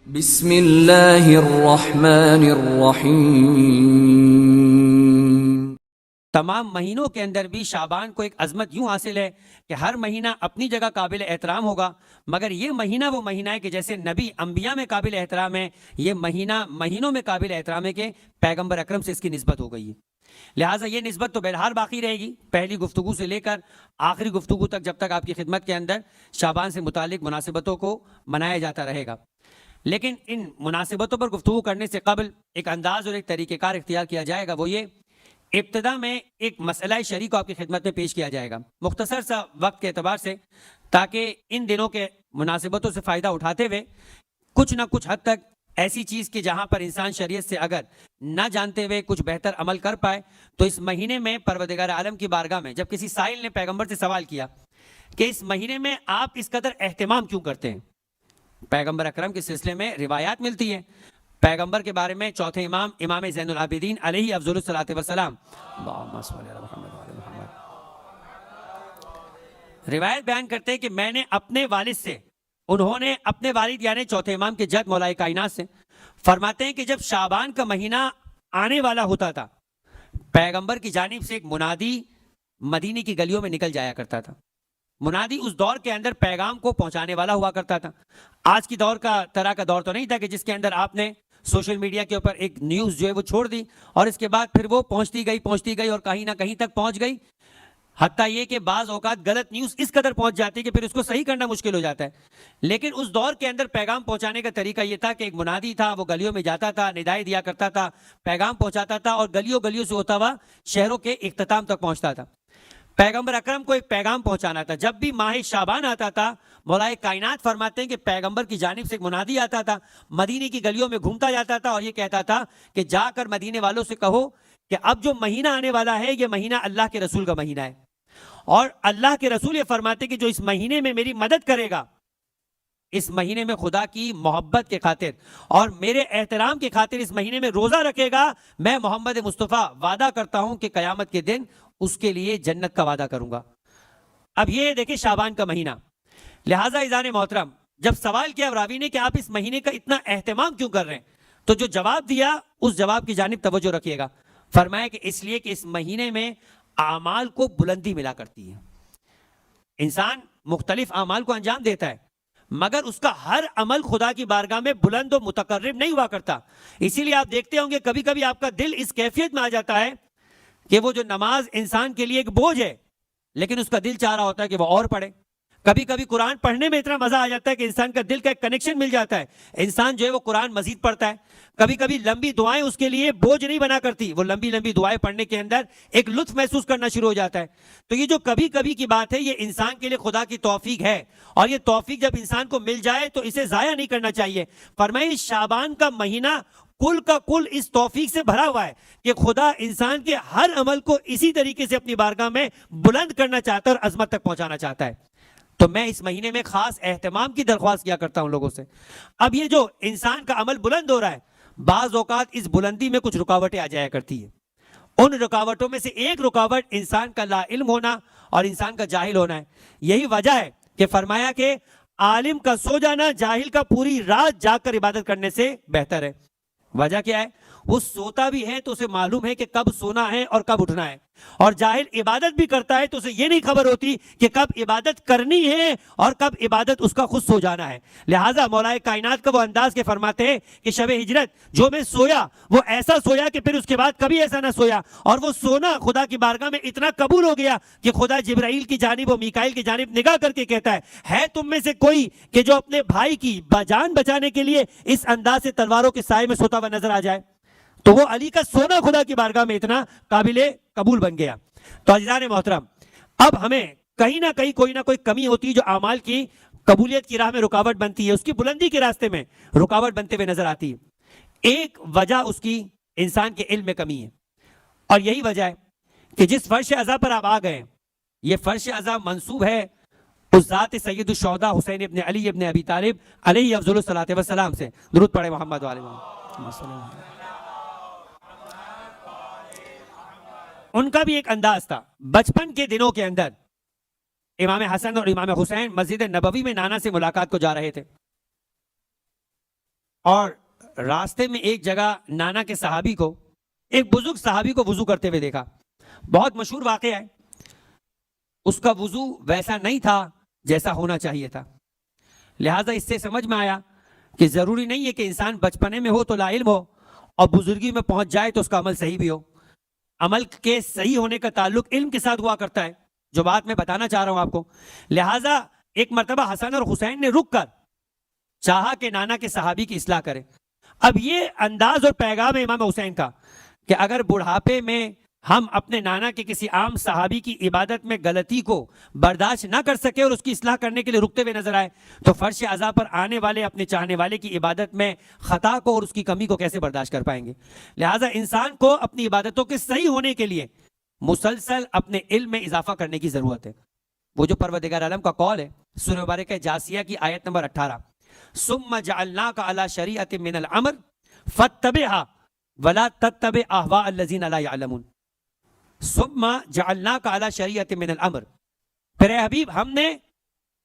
بسم اللہ الرحمن الرحیم۔ تمام مہینوں کے اندر بھی شعبان کو ایک عظمت یوں حاصل ہے کہ ہر مہینہ اپنی جگہ قابل احترام ہوگا، مگر یہ مہینہ وہ مہینہ ہے کہ جیسے نبی انبیاء میں قابل احترام ہے، یہ مہینہ مہینوں میں قابل احترام ہے کہ پیغمبر اکرم سے اس کی نسبت ہو گئی ہے۔ لہٰذا یہ نسبت تو بہرحال باقی رہے گی، پہلی گفتگو سے لے کر آخری گفتگو تک، جب تک آپ کی خدمت کے اندر شعبان سے متعلق مناسبتوں کو منایا جاتا رہے گا۔ لیکن ان مناسبتوں پر گفتگو کرنے سے قبل ایک انداز اور ایک طریقہ کار اختیار کیا جائے گا، وہ یہ ابتدا میں ایک مسئلہ شرعی کو آپ کی خدمت میں پیش کیا جائے گا، مختصر سا وقت کے اعتبار سے، تاکہ ان دنوں کے مناسبتوں سے فائدہ اٹھاتے ہوئے کچھ نہ کچھ حد تک ایسی چیز کی جہاں پر انسان شریعت سے اگر نہ جانتے ہوئے کچھ بہتر عمل کر پائے، تو اس مہینے میں پروردگار عالم کی بارگاہ میں جب کسی سائل نے پیغمبر سے سوال کیا کہ اس مہینے میں آپ اس قدر اہتمام کیوں کرتے ہیں، پیغمبر اکرم کے سلسلے میں روایات ملتی ہیں۔ پیغمبر کے بارے میں چوتھے امام امام زین العابدین علیہ افضل الصلاۃ والسلام اللہم صلی علی محمد وعلی محمد روایت بیان کرتے ہیں کہ میں نے اپنے والد سے، انہوں نے اپنے والد یعنی چوتھے امام کے جد مولا کائنات سے فرماتے ہیں کہ جب شعبان کا مہینہ آنے والا ہوتا تھا، پیغمبر کی جانب سے ایک منادی مدینے کی گلیوں میں نکل جایا کرتا تھا۔ منادی اس دور کے اندر پیغام کو پہنچانے والا ہوا کرتا تھا۔ آج کی دور کا طرح کا دور تو نہیں تھا کہ جس کے اندر آپ نے سوشل میڈیا کے اوپر ایک نیوز جو ہے وہ چھوڑ دی اور اس کے بعد پھر وہ پہنچتی گئی اور کہیں نہ کہیں تک پہنچ گئی، حتیٰ یہ کہ بعض اوقات غلط نیوز اس قدر پہنچ جاتی ہے کہ پھر اس کو صحیح کرنا مشکل ہو جاتا ہے۔ لیکن اس دور کے اندر پیغام پہنچانے کا طریقہ یہ تھا کہ ایک منادی تھا، وہ گلیوں میں جاتا تھا، ندائیں دیا کرتا تھا، پیغام پہنچاتا تھا اور گلیوں سے ہوتا ہوا شہروں کے اختتام تک پہنچتا تھا۔ پیغمبر اکرم کو ایک پیغام پہنچانا تھا۔ جب بھی ماہ شعبان آتا تھا، مولا کائنات فرماتے ہیں کہ پیغمبر کی جانب سے ایک منادی آتا تھا، مدینے کی گلیوں میں گھومتا جاتا تھا اور یہ کہتا تھا کہ جا کر مدینے والوں سے کہو کہ اب جو مہینہ آنے والا ہے یہ مہینہ اللہ کے رسول کا مہینہ ہے، اور اللہ کے رسول یہ فرماتے کہ جو اس مہینے میں میری مدد کرے گا، اس مہینے میں خدا کی محبت کے خاطر اور میرے احترام کے خاطر اس مہینے میں روزہ رکھے گا، میں محمد مصطفیٰ وعدہ کرتا ہوں کہ قیامت کے دن اس کے لیے جنت کا وعدہ کروں گا۔ اب یہ دیکھیں شعبان کا مہینہ، لہٰذا عزیزان محترم جب سوال کیا راوی نے کہ آپ اس مہینے کا اتنا اہتمام کیوں کر رہے ہیں، تو جو جواب دیا اس جواب کی جانب توجہ رکھیے گا۔ فرمایا کہ اس لیے کہ اس مہینے میں اعمال کو بلندی ملا کرتی ہے، انسان مختلف اعمال کو انجام دیتا ہے مگر اس کا ہر عمل خدا کی بارگاہ میں بلند و متقرب نہیں ہوا کرتا۔ اسی لیے آپ دیکھتے ہوں گے کبھی کبھی آپ کا دل اس کیفیت میں آ جاتا ہے کہ وہ جو نماز انسان کے لیے ایک بوجھ ہے، لیکن اس کا دل چاہ رہا ہوتا ہے کہ وہ اور پڑھے۔ کبھی کبھی قرآن پڑھنے میں اتنا مزہ آ جاتا ہے کہ انسان کا دل کا ایک کنیکشن مل جاتا ہے، انسان جو ہے وہ قرآن مزید پڑھتا ہے۔ کبھی کبھی لمبی دعائیں اس کے لیے بوجھ نہیں بنا کرتی، وہ لمبی دعائیں پڑھنے کے اندر ایک لطف محسوس کرنا شروع ہو جاتا ہے۔ تو یہ جو کبھی کبھی کی بات ہے، یہ انسان کے لیے خدا کی توفیق ہے، اور یہ توفیق جب انسان کو مل جائے تو اسے ضائع نہیں کرنا چاہیے۔ فرمائے شعبان کا مہینہ کل کا کل اس توفیق سے بھرا ہوا ہے کہ خدا انسان کے ہر عمل کو اسی طریقے سے اپنی بارگاہ میں بلند کرنا چاہتا ہے اور عظمت تک پہنچانا چاہتا ہے۔ تو میں اس مہینے میں خاص اہتمام کی درخواست کیا کرتا ہوں لوگوں سے۔ اب یہ جو انسان کا عمل بلند ہو رہا ہے، بعض اوقات اس بلندی میں کچھ رکاوٹیں آ جایا کرتی ہیں۔ ان رکاوٹوں میں سے ایک رکاوٹ انسان کا لا علم ہونا اور انسان کا جاہل ہونا ہے۔ یہی وجہ ہے کہ فرمایا کہ عالم کا سو جانا جاہل کا پوری رات جاگ کر عبادت کرنے سے بہتر ہے۔ وجہ کیا ہے؟ وہ سوتا بھی ہے تو اسے معلوم ہے کہ کب سونا ہے اور کب اٹھنا ہے، اور جاہل عبادت بھی کرتا ہے تو اسے یہ نہیں خبر ہوتی کہ کب عبادت کرنی ہے اور کب عبادت اس کا خود سو جانا ہے۔ لہٰذا مولا کائنات کا وہ انداز کے فرماتے ہیں کہ شب ہجرت جو میں سویا وہ ایسا سویا کہ پھر اس کے بعد کبھی ایسا نہ سویا، اور وہ سونا خدا کی بارگاہ میں اتنا قبول ہو گیا کہ خدا جبرائیل کی جانب و میکائیل کی جانب نگاہ کر کے کہتا ہے تم میں سے کوئی کہ جو اپنے بھائی کی جان بچانے کے لیے اس انداز سے تلواروں کے سائے میں سوتا ہوا نظر آ جائے؟ تو وہ علی کا سونا خدا کی بارگاہ میں اتنا قابل قبول بن گیا۔ تو عزیزان محترم اب ہمیں کہیں نہ کہیں کوئی نہ کوئی کمی ہوتی ہے جو اعمال کی قبولیت کی راہ میں رکاوٹ بنتی ہے، اس کی بلندی کے راستے میں رکاوٹ بنتے ہوئے نظر آتی ہے۔ ایک وجہ اس کی انسان کے علم میں کمی ہے، اور یہی وجہ ہے کہ جس فرش عزا پر آپ آ گئے، یہ فرش عزا منسوب ہے اس ذات سید الشہداء حسین ابن علی ابن ابی طالب علیہ افضل الصلاۃ والسلام سے۔ درود پڑھے محمد وعلی محمد۔ ان کا بھی ایک انداز تھا، بچپن کے دنوں کے اندر امام حسن اور امام حسین مسجد نبوی میں نانا سے ملاقات کو جا رہے تھے۔ اور راستے میں ایک جگہ نانا کے صحابی کو، ایک بزرگ صحابی کو وضو کرتے ہوئے دیکھا. بہت مشہور واقعہ ہے. اس کا وضو ویسا نہیں تھا جیسا ہونا چاہیے تھا. لہٰذا اس سے سمجھ میں آیا کہ ضروری نہیں ہے کہ انسان بچپنے میں ہو تو لا علم ہو اور بزرگی میں پہنچ جائے تو اس کا عمل صحیح بھی ہو. عمل کے صحیح ہونے کا تعلق علم کے ساتھ ہوا کرتا ہے، جو بات میں بتانا چاہ رہا ہوں آپ کو. لہٰذا ایک مرتبہ حسن اور حسین نے رک کر چاہا کہ نانا کے صحابی کی اصلاح کرے. اب یہ انداز اور پیغام ہے امام حسین کا کہ اگر بڑھاپے میں ہم اپنے نانا کے کسی عام صحابی کی عبادت میں غلطی کو برداشت نہ کر سکے اور اس کی اصلاح کرنے کے لیے رکتے ہوئے نظر آئے تو فرش عزا پر آنے والے اپنے چاہنے والے کی عبادت میں خطا کو اور اس کی کمی کو کیسے برداشت کر پائیں گے. لہٰذا انسان کو اپنی عبادتوں کے صحیح ہونے کے لیے مسلسل اپنے علم میں اضافہ کرنے کی ضرورت ہے. وہ جو پروردگار عالم کا قول ہے سورہ مبارکہ جاسیہ کی آیت نمبر 18، ثم جعلناک علی شریعۃ من الامر فاتبعها ولا تتبع اهواء الذین لا یعلمون. ثم جعلناک علی شریعۃ من الامر، پھر اے حبیب ہم نے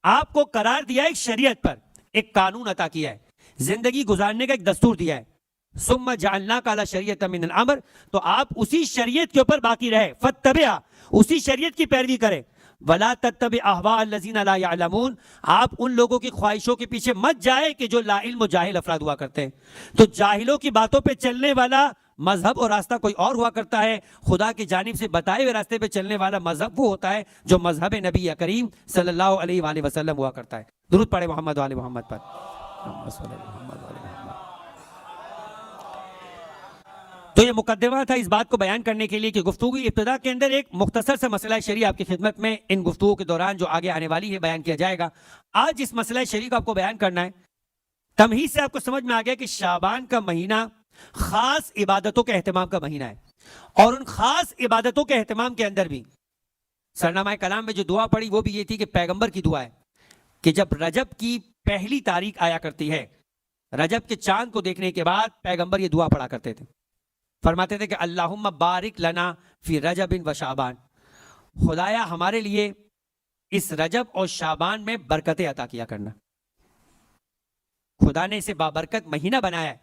آپ کو قرار دیا ایک شریعت پر، ایک قانون عطا کیا ہے، زندگی گزارنے کا ایک دستور دیا ہے. ثم جعلناک علی شریعۃ من الامر، تو آپ اسی شریعت کے اوپر باقی رہے، فاتبع، اسی شریعت کی پیروی کریں. ولا تتبع اهواء الذین لا یعلمون، آپ ان لوگوں کی خواہشوں کے پیچھے مت جائے کہ جو لا علم و جاہل افراد ہوا کرتے ہیں. تو جاہلوں کی باتوں پہ چلنے والا مذہب اور راستہ کوئی اور ہوا کرتا ہے، خدا کی جانب سے بتائے ہوئے راستے پہ چلنے والا مذہب وہ ہوتا ہے جو مذہب نبی کریم صلی اللہ علیہ وآلہ وسلم ہوا کرتا ہے. درود پڑھے محمد و آل محمد پر. تو یہ مقدمہ تھا اس بات کو بیان کرنے کے لیے کہ گفتگو کی ابتدا کے اندر ایک مختصر سا مسئلہ شریع آپ کی خدمت میں ان گفتگو کے دوران جو آگے آنے والی ہے بیان کیا جائے گا. آج اس مسئلہ شریع کو آپ کو بیان کرنا ہے. تمہید سے آپ کو سمجھ میں آ گیا کہ شعبان کا مہینہ خاص عبادتوں کے اہتمام کا مہینہ ہے، اور ان خاص عبادتوں کے اہتمام کے اندر بھی سرنامہ کلام میں جو دعا پڑی وہ بھی یہ تھی کہ پیغمبر کی دعا ہے کہ جب رجب کی پہلی تاریخ آیا کرتی ہے، رجب کے چاند کو دیکھنے کے بعد پیغمبر یہ دعا پڑھا کرتے تھے. فرماتے تھے کہ اللہم بارک لنا فی رجب و شعبان، خدایا ہمارے لیے اس رجب اور شعبان میں برکتیں عطا کیا کرنا. خدا نے اسے بابرکت مہینہ بنایا ہے،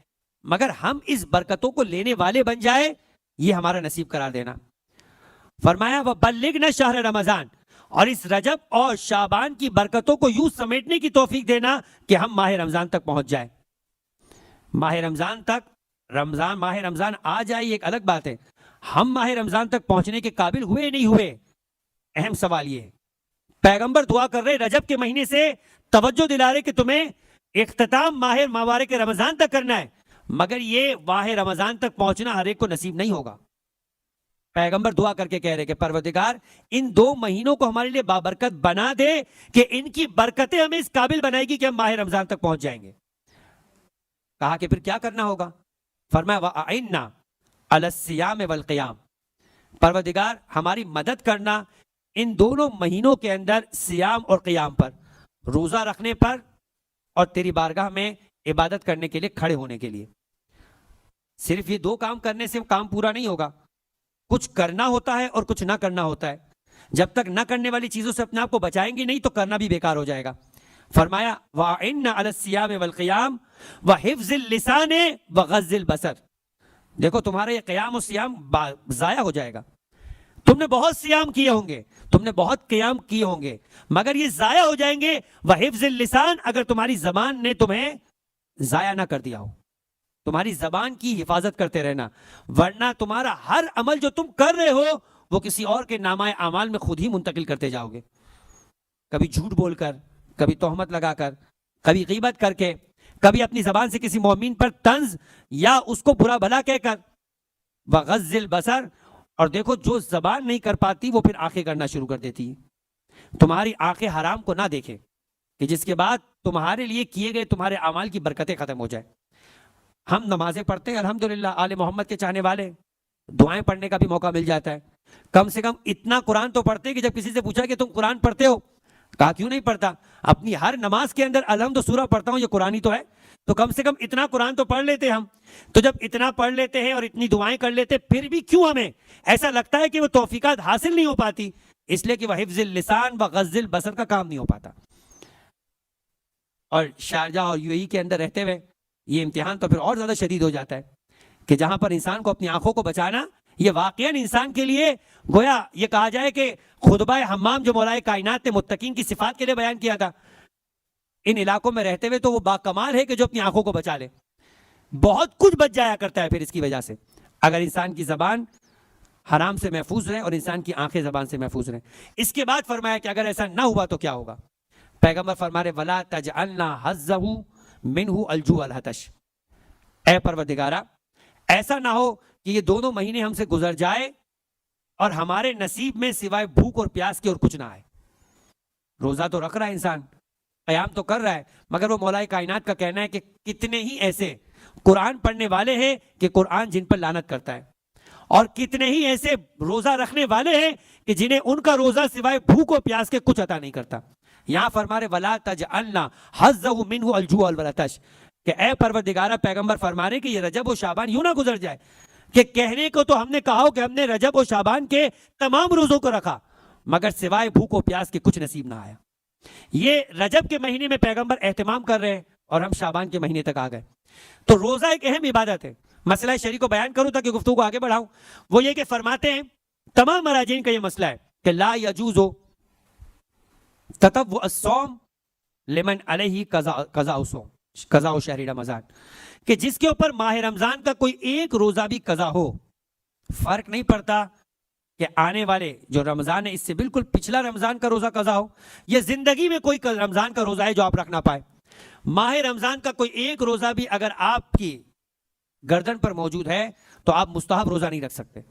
مگر ہم اس برکتوں کو لینے والے بن جائے یہ ہمارا نصیب قرار دینا. فرمایا وَبَلِّغْنَا شَهْرَ رمضان، اور اس رجب اور شعبان کی برکتوں کو یوں سمیٹنے کی توفیق دینا کہ ہم ماہ رمضان تک پہنچ جائیں. ماہ رمضان تک ماہ رمضان آ جائے ایک الگ بات ہے، ہم ماہ رمضان تک پہنچنے کے قابل ہوئے نہیں ہوئے اہم سوال یہ ہے. پیغمبر دعا کر رہے رجب کے مہینے سے توجہ دلا رہے کہ تمہیں اختتام ماہ مبارک رمضان تک کرنا ہے، مگر یہ ماہ رمضان تک پہنچنا ہر ایک کو نصیب نہیں ہوگا. پیغمبر دعا کر کے کہہ رہے کہ پروردگار ان 2 مہینوں کو ہمارے لیے بابرکت بنا دے کہ ان کی برکتیں ہمیں اس قابل بنائے گی کہ ہم ماہ رمضان تک پہنچ جائیں گے. کہا کہ پھر کیا کرنا ہوگا؟ فرمایا وَأَعِنَّا عَلَى الصِّيَامِ وَالْقِيَامِ، پروردگار ہماری مدد کرنا ان دونوں مہینوں کے اندر سیام اور قیام پر، روزہ رکھنے پر اور تیری بارگاہ میں عبادت کرنے کے لیے کھڑے ہونے کے لیے. صرف یہ 2 کام کرنے سے کام پورا نہیں ہوگا، کچھ کرنا ہوتا ہے اور کچھ نہ کرنا ہوتا ہے. جب تک نہ کرنے والی چیزوں سے اپنے آپ کو بچائیں گے نہیں تو کرنا بھی بیکار ہو جائے گا. فرمایا وَأَعِنَّا عَلَى الصِّيَامِ وَالْقِيَامِ وَحِفْظِ اللِّسَانِ وَغَضِّ الْبَصَرِ. دیکھو تمہارا یہ قیام و سیام ضائع ہو جائے گا. تم نے بہت سیام کیے ہوں گے، تم نے بہت قیام کیے ہوں گے، مگر یہ ضائع ہو جائیں گے. وَحِفْظِ اللِّسَانِ، اگر تمہاری زبان نے تمہیں ضائع نہ کر دیا ہو. تمہاری زبان کی حفاظت کرتے رہنا، ورنہ تمہارا ہر عمل جو تم کر رہے ہو وہ کسی اور کے نامہ اعمال میں خود ہی منتقل کرتے جاؤ گے. کبھی جھوٹ بول کر، کبھی تہمت لگا کر، کبھی غیبت کر کے، کبھی اپنی زبان سے کسی مومن پر طنز یا اس کو برا بھلا کہہ کر. وغض البصر، اور دیکھو جو زبان نہیں کر پاتی وہ پھر آنکھیں کرنا شروع کر دیتی ہے. تمہاری آنکھیں حرام کو نہ دیکھیں کہ جس کے بعد تمہارے لیے کیے گئے تمہارے اعمال کی برکتیں ختم ہو جائیں. ہم نمازیں پڑھتے ہیں الحمدللہ، آل محمد کے چاہنے والے، دعائیں پڑھنے کا بھی موقع مل جاتا ہے. کم سے کم اتنا قرآن تو پڑھتے کہ جب کسی سے پوچھا کہ تم قرآن پڑھتے ہو، کہا کیوں نہیں پڑھتا، اپنی ہر نماز کے اندر الحمد سورہ پڑھتا ہوں، یہ قرآن ہی تو ہے. تو کم سے کم اتنا قرآن تو پڑھ لیتے ہم. تو جب اتنا پڑھ لیتے ہیں اور اتنی دعائیں کر لیتے، پھر بھی کیوں ہمیں ایسا لگتا ہے کہ وہ توفیقات حاصل نہیں ہو پاتی؟ اس لیے کہ وہ حفظ اللسان و غض البصر کا کام نہیں ہو پاتا. اور شارجہ اور UAE کے اندر رہتے ہوئے یہ امتحان تو پھر اور زیادہ شدید ہو جاتا ہے کہ جہاں پر انسان کو اپنی آنکھوں کو بچانا یہ واقعاً انسان کے لیے گویا یہ کہا جائے کہ خطبہ حمام جو مولا کائنات نے متقین کی صفات کے لیے بیان کیا تھا، ان علاقوں میں رہتے ہوئے تو وہ باکمال ہے کہ جو اپنی آنکھوں کو بچا لے. بہت کچھ بچ جایا کرتا ہے پھر اس کی وجہ سے، اگر انسان کی زبان حرام سے محفوظ رہے اور انسان کی آنکھیں زبان سے محفوظ رہیں. اس کے بعد فرمایا کہ اگر ایسا نہ ہوا تو کیا ہوگا؟ پیغمبر فرما رہے وَلَا تَجْعَلْنَا حَظَّهُ مِنْهُ الْجُوعَ الْعَطَشَ، اے پروردگارا ایسا نہ ہو کہ یہ دونوں مہینے ہم سے گزر جائے اور ہمارے نصیب میں سوائے بھوک اور پیاس کے اور کچھ نہ آئے. روزہ تو رکھ رہا ہے انسان، قیام تو کر رہا ہے، مگر وہ مولا کائنات کا کہنا ہے کہ کتنے ہی ایسے قرآن پڑھنے والے ہیں کہ قرآن جن پر لعنت کرتا ہے، اور کتنے ہی ایسے روزہ رکھنے والے ہیں کہ جنہیں ان کا روزہ سوائے بھوک و پیاس کے کچھ عطا نہیں کرتا. یہاں فرما رہے وَلَا تَجْعَلْنَا حَظَّهُ مِنْهُ الْجُوعَ وَالْعَطَشَ کہ اے پروردگارہ، پیغمبر فرما رہے کہ یہ رجب و شعبان یوں نہ گزر جائے کہ کہنے کو تو ہم نے کہا کہ ہم نے رجب و شعبان کے تمام روزوں کو رکھا مگر سوائے بھوک و پیاس کے کچھ نصیب نہ آیا. یہ رجب کے مہینے میں پیغمبر اہتمام کر رہے ہیں اور ہم شعبان کے مہینے تک آ گئے. تو روزہ ایک اہم عبادت ہے. مسئلہ شریع کو بیان کروں تاکہ گفتگو کو آگے بڑھاؤں. وہ یہ کہ فرماتے ہیں تمام مراجعین کا یہ مسئلہ ہے کہ لا یجوز تطوع الصوم لمن علیہ قضاء صوم قضاء شہر رمضان، کہ جس کے اوپر ماہ رمضان کا کوئی ایک روزہ بھی قضا ہو، فرق نہیں پڑتا کہ آنے والے جو رمضان ہے اس سے بالکل پچھلا رمضان کا روزہ قضا ہو یا زندگی میں کوئی رمضان کا روزہ ہے جو آپ رکھ نہ پائے، ماہ رمضان کا کوئی ایک روزہ بھی اگر آپ کی گردن پر موجود ہے تو آپ مستحب روزہ نہیں رکھ سکتے،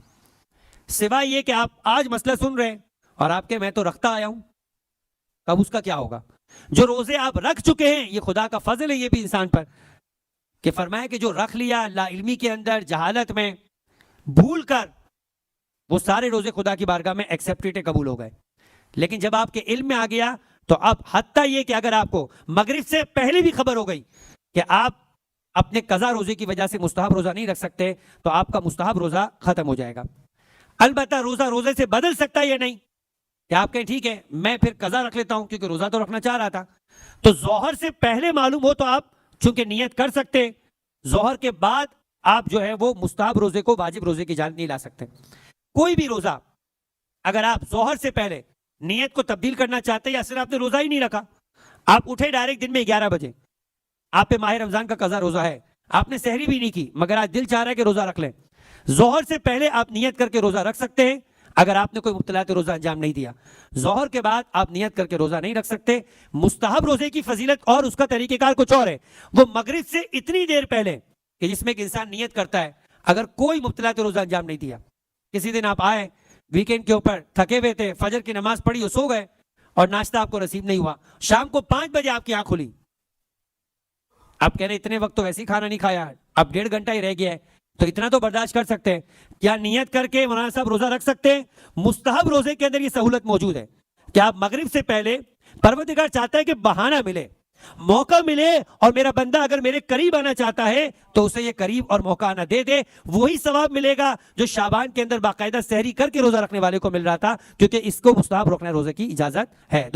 سوائے یہ کہ آپ آج مسئلہ سن رہے ہیں اور آپ کے میں تو رکھتا آیا ہوں، اب اس کا کیا ہوگا؟ جو روزے آپ رکھ چکے ہیں یہ خدا کا فضل ہے یہ بھی انسان پر کہ فرمایا کہ جو رکھ لیا لا علمی کے اندر جہالت میں بھول کر، وہ سارے روزے خدا کی بارگاہ میں ایکسیپٹیڈ قبول ہو گئے. لیکن جب آپ کے علم میں آ گیا تو اب حتیٰ یہ کہ اگر آپ کو مغرب سے پہلے بھی خبر ہو گئی کہ آپ اپنے قضا روزے کی وجہ سے مستحب روزہ نہیں رکھ سکتے تو آپ کا مستحب روزہ ختم ہو جائے گا. البتہ روزہ روزے سے بدل سکتا ہے یہ نہیں کہ آپ کہیں ٹھیک ہے میں پھر قضا رکھ لیتا ہوں کیونکہ روزہ تو رکھنا چاہ رہا تھا. تو ظہر سے پہلے معلوم ہو تو آپ چونکہ نیت کر سکتے، ظہر کے بعد آپ جو ہے وہ مستحب روزے کو واجب روزے کی جانب نہیں لا سکتے. کوئی بھی روزہ اگر آپ ظہر سے پہلے نیت کو تبدیل کرنا چاہتے یا صرف آپ نے روزہ ہی نہیں رکھا، آپ اٹھے ڈائریکٹ دن میں 11 بجے، آپ پہ ماہ رمضان کا قضا روزہ ہے، آپ نے سحری بھی نہیں کی مگر آج دل چاہ رہا ہے کہ روزہ رکھ لیں، ظہر سے پہلے آپ نیت کر کے روزہ رکھ سکتے ہیں اگر آپ نے کوئی مبتلات روزہ انجام نہیں دیا. ظہر کے بعد آپ نیت کر کے روزہ نہیں رکھ سکتے. مستحب روزے کی فضیلت اور اس کا طریقہ کار کچھ اور ہے، وہ مغرب سے اتنی دیر پہلے کہ جس میں ایک انسان نیت کرتا ہے اگر کوئی مبتلات روزہ انجام نہیں دیا، کسی دن آپ آئے ویکینڈ کے اوپر تھکے ہوئے تھے، فجر کی نماز پڑھی اور سو گئے اور ناشتہ آپ کو نصیب نہیں ہوا، شام کو 5 بجے آپ کی آنکھ کھلی، آپ کہہ رہے اتنے وقت تو ویسے ہی کھانا نہیں کھایا، اب 1.5 گھنٹہ ہی رہ گیا ہے تو اتنا تو برداشت کر سکتے ہیں. کیا نیت کر کے مولانا صاحب روزہ رکھ سکتے ہیں؟ مستحب روزے کے اندر یہ سہولت موجود ہے کہ آپ مغرب سے پہلے، پروردگار چاہتا ہے کہ بہانہ ملے، موقع ملے، اور میرا بندہ اگر میرے قریب آنا چاہتا ہے تو اسے یہ قریب اور موقع آنا دے دے، وہی ثواب ملے گا جو شعبان کے اندر باقاعدہ سحری کر کے روزہ رکھنے والے کو مل رہا تھا، کیونکہ اس کو مستحب رکھنے روزے کی اجازت ہے.